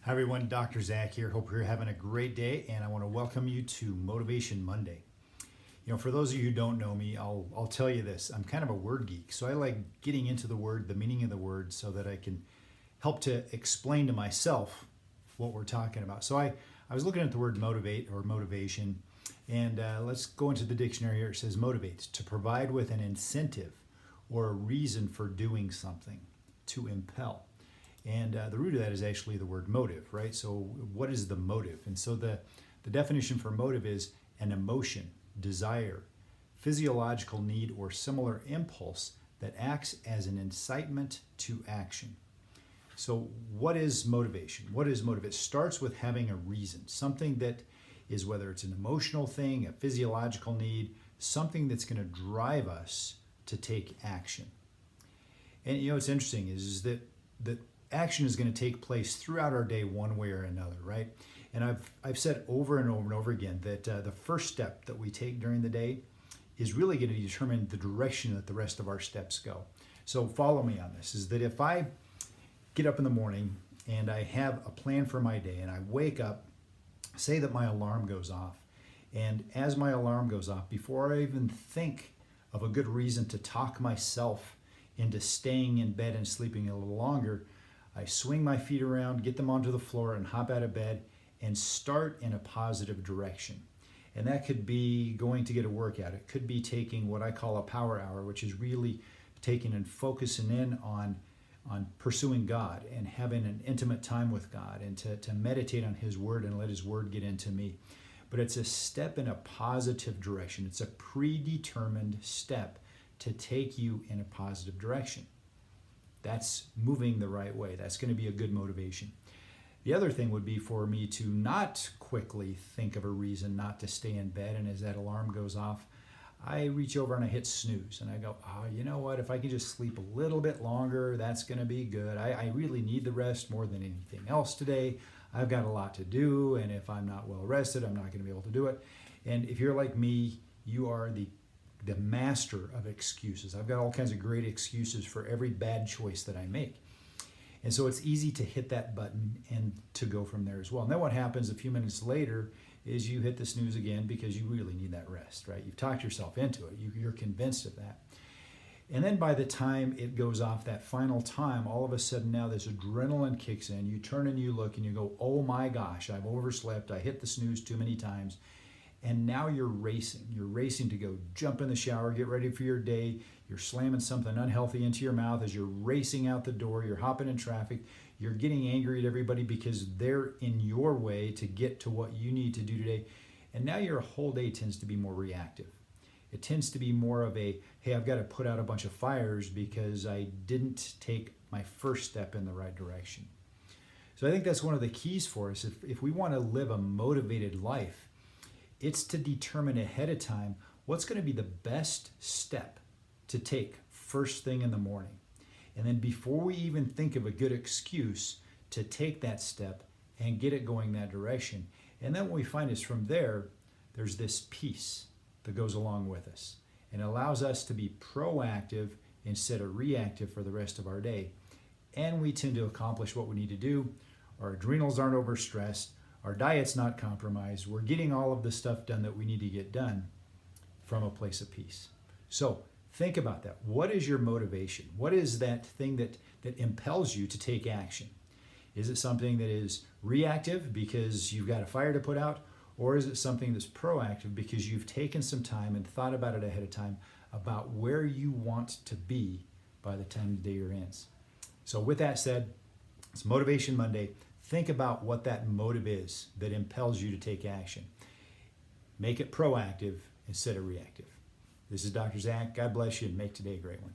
Hi everyone, Dr. Zach here. Hope you're having a great day, and I want to welcome you to Motivation Monday. For those of you who don't know me, I'll tell you this. I'm kind of a word geek, so I like getting into the word, the meaning of the word, so that I can help to explain to myself what we're talking about. So I was looking at the word motivate or motivation, and let's go into the dictionary here. It says motivate, to provide with an incentive or a reason for doing something, to impel. And the root of that is actually the word motive, right? So what is the motive? And so the definition for motive is an emotion, desire, physiological need, or similar impulse that acts as an incitement to action. So what is motivation? What is motive? It starts with having a reason, something that is, whether it's an emotional thing, a physiological need, something that's going to drive us to take action. And what's interesting is that action is going to take place throughout our day one way or another, right? And I've said over and over and over again that the first step that we take during the day is really going to determine the direction that the rest of our steps go. So follow me on this, is that if I get up in the morning and I have a plan for my day and I wake up, say that my alarm goes off, and as my alarm goes off, before I even think of a good reason to talk myself into staying in bed and sleeping a little longer, I swing my feet around, get them onto the floor, and hop out of bed and start in a positive direction. And that could be going to get a workout. It could be taking what I call a power hour, which is really taking and focusing in on pursuing God and having an intimate time with God and to meditate on His Word and let His Word get into me. But it's a step in a positive direction. It's a predetermined step to take you in a positive direction. That's moving the right way. That's going to be a good motivation. The other thing would be for me to not quickly think of a reason not to stay in bed, and as that alarm goes off, I reach over and I hit snooze and I go, you know what, if I can just sleep a little bit longer, that's going to be good. I really need the rest more than anything else today. I've got a lot to do, and if I'm not well rested, I'm not going to be able to do it. And if you're like me, you are the master of excuses. I've got all kinds of great excuses for every bad choice that I make. And so it's easy to hit that button and to go from there as well. And then what happens a few minutes later is you hit the snooze again because you really need that rest, right? You've talked yourself into it. You're convinced of that. And then by the time it goes off that final time, all of a sudden now this adrenaline kicks in. You turn and you look and you go, oh my gosh, I've overslept. I hit the snooze too many times. And now you're racing. You're racing to go jump in the shower, get ready for your day. You're slamming something unhealthy into your mouth as you're racing out the door. You're hopping in traffic. You're getting angry at everybody because they're in your way to get to what you need to do today. And now your whole day tends to be more reactive. It tends to be more of a, hey, I've got to put out a bunch of fires because I didn't take my first step in the right direction. So I think that's one of the keys for us. If we want to live a motivated life, it's to determine ahead of time what's going to be the best step to take first thing in the morning. And then before we even think of a good excuse, to take that step and get it going that direction. And then what we find is from there, there's this peace that goes along with us and allows us to be proactive instead of reactive for the rest of our day. And we tend to accomplish what we need to do. Our adrenals aren't overstressed. Our diet's not compromised. We're getting all of the stuff done that we need to get done from a place of peace. So think about that. What is your motivation? What is that thing that impels you to take action? Is it something that is reactive because you've got a fire to put out? Or is it something that's proactive because you've taken some time and thought about it ahead of time about where you want to be by the time the day ends? So with that said, it's Motivation Monday. Think about what that motive is that impels you to take action. Make it proactive instead of reactive. This is Dr. Zach. God bless you and make today a great one.